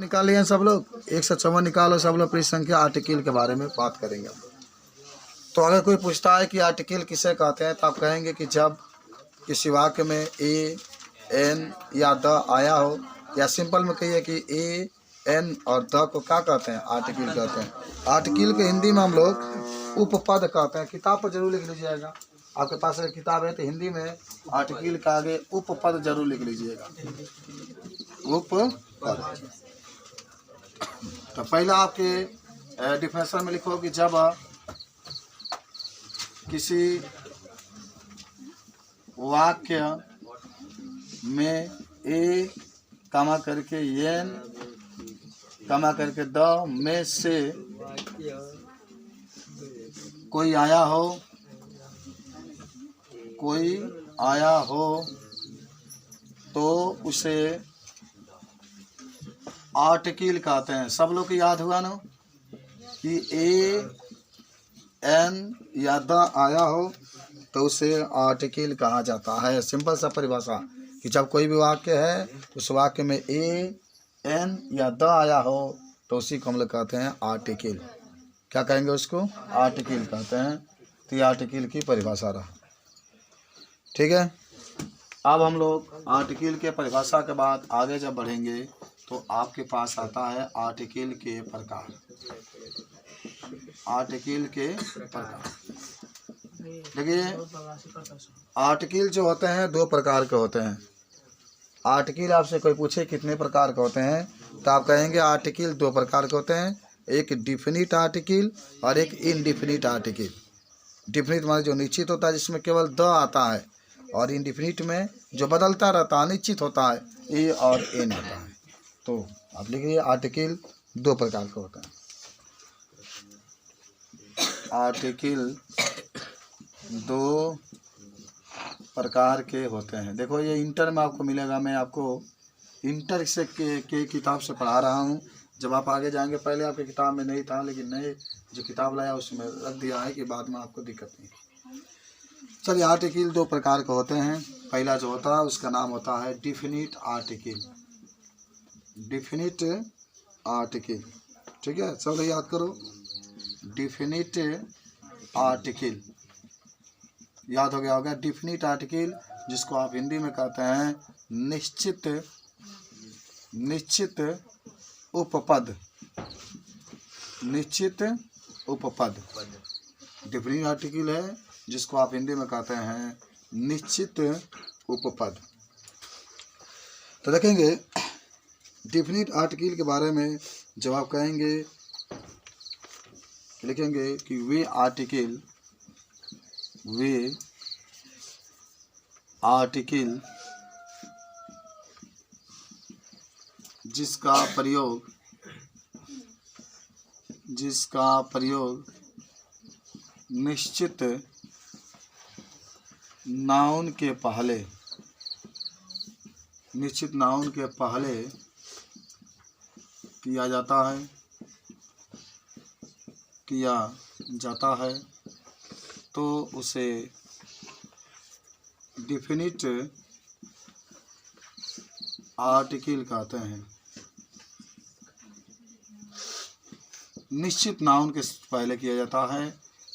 निकालिए सब लोग, 154 निकालो सब लोग। पृष्ठ संख्या आर्टिकल के बारे में बात करेंगे हम लोग। तो अगर कोई पूछता है कि आर्टिकल किसे कहते हैं, तो आप कहेंगे कि जब किसी वाक्य में ए, एन या द आया हो, या सिंपल में कहिए कि ए, एन और द को क्या कहते हैं, आर्टिकल कहते हैं। आर्टिकल के हिंदी में हम लोग उपपद कहते हैं। किताब पर जरूर लिख लीजिएगा, आपके पास अगर किताब है तो हिंदी में आर्टिकल के आगे उपपद जरूर लिख लीजिएगा, उपपद। तो पहला आपके डिफिनेशन में लिखो कि जब किसी वाक्य में ए कमा करके एन कमा करके द में से कोई आया हो तो उसे आर्टिकल कहते हैं। सब लोग को याद हुआ ना कि ए, एन या द आया हो तो उसे आर्टिकल कहा जाता है। सिंपल सा परिभाषा कि जब कोई भी वाक्य है, उस वाक्य में ए, एन या द आया हो तो उसी को हम लोग कहते हैं आर्टिकल। क्या कहेंगे उसको? आर्टिकल कहते हैं। तो ये आर्टिकल की परिभाषा रहा, ठीक है। अब हम लोग आर्टिकल के परिभाषा के बाद आगे जब बढ़ेंगे तो आपके पास आता है आर्टिकल के प्रकार। आर्टिकल के प्रकार देखिए, आर्टिकल जो होते हैं दो प्रकार के होते हैं। आर्टिकल आपसे कोई पूछे कितने प्रकार के होते हैं, तो आप कहेंगे आर्टिकल दो प्रकार के होते हैं, एक डिफिनिट आर्टिकल और एक इनडिफिनिट आर्टिकल। डिफिनिट माने जो निश्चित होता है, जिसमें केवल द आता है, और इनडिफिनिट में जो बदलता रहता है, निश्चित होता है, ए और एन होता है। तो आप लिखिए आर्टिकल दो प्रकार के होता है। आर्टिकल दो प्रकार के होते हैं। देखो ये इंटर में आपको मिलेगा, मैं आपको इंटर से के किताब से पढ़ा रहा हूँ। जब आप आगे जाएंगे, पहले आपकी किताब में नहीं था, लेकिन नए जो किताब लाया उसमें रख दिया है कि बाद में आपको दिक्कत नहीं। चलिए, आर्टिकल दो प्रकार के होते हैं। पहला जो होता है उसका नाम होता है डिफिनिट आर्टिकल। डिफिनिट आर्टिकल, ठीक है, सब लोग याद करो। डिफिनिट आर्टिकल याद हो गया होगा। डिफिनिट आर्टिकल जिसको आप हिंदी में कहते हैं निश्चित उपपद। निश्चित उपपद डिफिनिट आर्टिकल है जिसको आप हिंदी में कहते हैं निश्चित उपपद। तो देखेंगे डिफिनिट आर्टिकल के बारे में जब आप कहेंगे, लिखेंगे कि वे आर्टिकल जिसका प्रयोग निश्चित नाउन के पहले किया जाता है तो उसे डिफिनिट आर्टिकल कहते हैं। निश्चित नाउन के पहले किया जाता है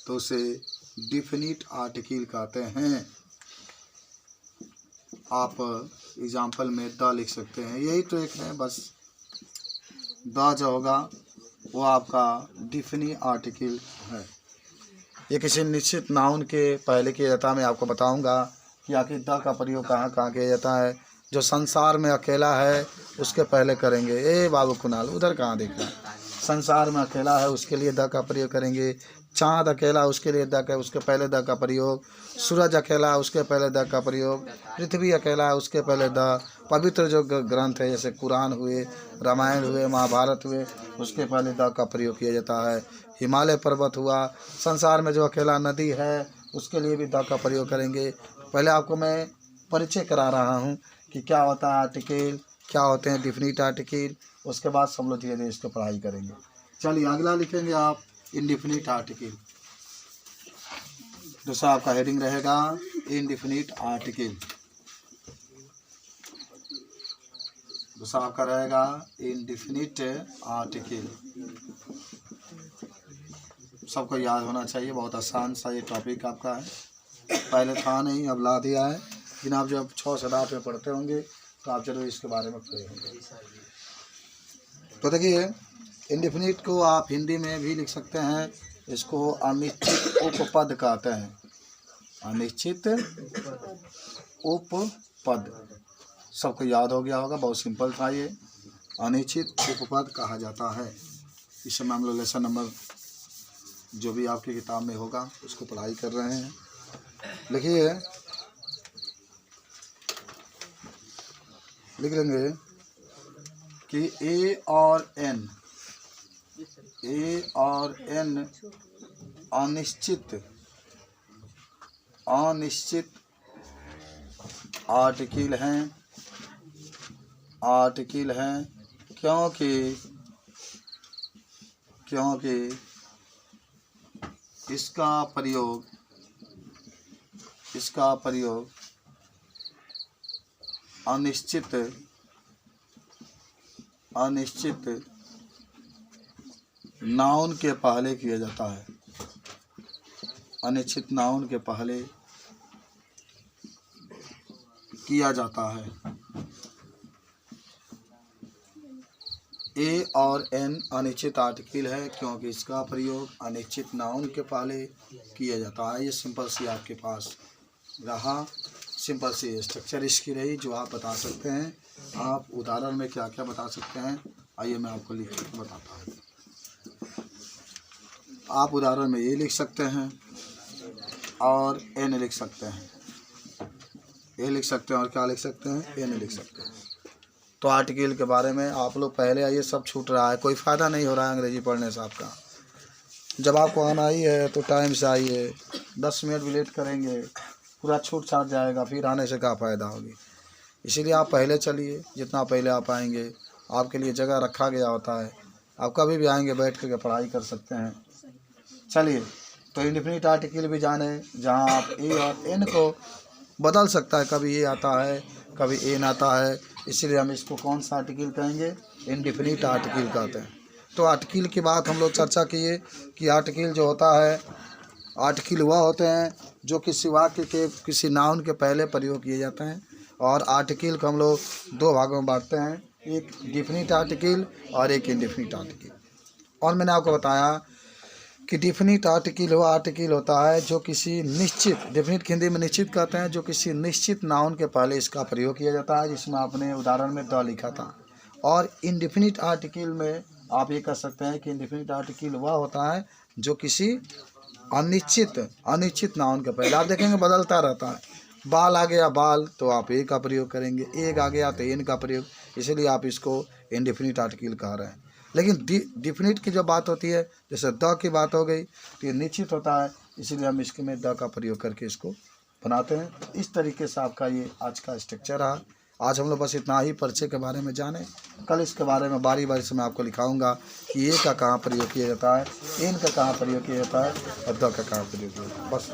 तो उसे डिफिनिट आर्टिकल कहते हैं। आप एग्जाम्पल में द लिख सकते हैं, यही तो एक है बस। द जो होगा वो आपका डिफिनिट आर्टिकल है। ये किसी निश्चित नाउन के पहले किया जाता है। मैं आपको बताऊंगा कि आखिर द का प्रयोग कहाँ कहाँ किया जाता है। जो संसार में अकेला है उसके पहले करेंगे। ए बाबू कुणाल, उधर कहाँ देख रहा है? संसार में अकेला है उसके लिए द का प्रयोग करेंगे। चाँद अकेला उसके लिए द का, उसके पहले द का प्रयोग। सूरज अकेला उसके पहले द का प्रयोग। पृथ्वी अकेला उसके पहले द। पवित्र जो ग्रंथ है जैसे कुरान हुए, रामायण हुए, महाभारत हुए, उसके पहले द का प्रयोग किया जाता है। हिमालय पर्वत हुआ, संसार में जो अकेला नदी है उसके लिए भी द का प्रयोग करेंगे। पहले आपको मैं परिचय करा रहा हूँ कि क्या होता है आर्टिकल, क्या होते हैं डिफिनिट आर्टिकल, उसके बाद सब लोग धीरे धीरे इसको पढ़ाई करेंगे। चलिए अगला लिखेंगे आप इनडिफिनिट आर्टिकल। दूसरा आपका हेडिंग रहेगा इनडिफिनिट आर्टिकल। दूसरा आपका रहेगा इंडेफिनिट आर्टिकल। सबको याद होना चाहिए, बहुत आसान सा ये टॉपिक आपका है, पहले था नहीं अब ला दिया है, लेकिन आप जब 6 से 8 में पढ़ते होंगे तो आप जरूर इसके बारे में पढ़े होंगे। तो देखिए इंडेफिनिट को आप हिंदी में भी लिख सकते हैं, इसको अनिश्चित उपपद कहते हैं, अनिश्चित उपपद। सबको याद हो गया होगा, बहुत सिंपल था ये, अनिश्चित उपपद कहा जाता है। इस समय हम लोग लेसन नंबर जो भी आपकी किताब में होगा उसको पढ़ाई कर रहे हैं। लिखिए, लिख लेंगे कि ए और एन अनिश्चित आर्टिकल हैं, क्योंकि इसका प्रयोग अनिश्चित नाउन के पहले किया जाता है, अनिश्चित नाउन के पहले किया जाता है। ए और एन अनिश्चित आर्टिकल है क्योंकि इसका प्रयोग अनिश्चित नाउन के पहले किया जाता है। ये सिंपल सी आपके पास रहा, सिंपल सी स्ट्रक्चर इसकी रही जो आप बता सकते हैं। आप उदाहरण में क्या क्या बता सकते हैं, आइए मैं आपको लिख के बताता हूँ। आप उदाहरण में ए लिख सकते हैं और एन लिख सकते हैं, ए लिख सकते हैं और क्या लिख सकते हैं, एन लिख सकते हैं। तो आर्टिकल के बारे में आप लोग पहले आइए, सब छूट रहा है, कोई फ़ायदा नहीं हो रहा है अंग्रेजी पढ़ने से आपका। जब आपको आना ही है तो टाइम से आइए, 10 मिनट भी लेट करेंगे पूरा छूट छाट जाएगा, फिर आने से क्या फ़ायदा होगी। इसीलिए आप पहले चलिए, जितना पहले आप आएंगे आपके लिए जगह रखा गया होता है, आप कभी भी आएंगे बैठ करके पढ़ाई कर सकते हैं। चलिए, तो इंडेफिनिट आर्टिकल भी जाने, जहाँ आप ए और एन को बदल सकता है, कभी ए आता है कभी एन आता है, इसीलिए हम इसको कौन सा आर्टिकल कहेंगे, इंडेफिनिट आर्टिकल कहते हैं। तो आर्टिकल की बात हम लोग चर्चा किए कि आर्टिकल जो होता है, आर्टिकल वह होते हैं जो किसी वाक्य के किसी नाउन के पहले प्रयोग किए जाते हैं। और आर्टिकल को हम लोग 2 भागों में बांटते हैं, एक डेफिनिट आर्टिकल और एक इंडेफिनिट आर्टिकल। और मैंने आपको बताया कि डेफिनिट आर्टिकल वो आर्टिकल होता है जो किसी निश्चित, डेफिनिट हिंदी में निश्चित कहते हैं, जो किसी निश्चित नाउन के पहले इसका प्रयोग किया जाता है, जिसमें आपने उदाहरण में द लिखा था। और इंडेफिनिट आर्टिकल में आप ये कह सकते हैं कि इंडेफिनिट आर्टिकल वह होता है जो किसी अनिश्चित नाउन के पहले, आप देखेंगे बदलता रहता है, बाल आ गया बाल तो आप ए का प्रयोग करेंगे, एक आ गया तो एन का प्रयोग, इसलिए आप इसको इंडेफिनिट आर्टिकल कह रहे हैं। लेकिन डिफिनिट की जब बात होती है, जैसे द की बात हो गई, तो ये निश्चित होता है, इसीलिए हम इसके में द का प्रयोग करके इसको बनाते हैं। इस तरीके से आपका ये आज का स्ट्रक्चर रहा। आज हम लोग बस इतना ही परिचय के बारे में जाने, कल इसके बारे में बारी बारी से मैं आपको लिखाऊंगा कि ए का कहाँ प्रयोग किया जाता है, एन का कहाँ प्रयोग किया जाता है और द का कहाँ प्रयोग किया जाता है। बस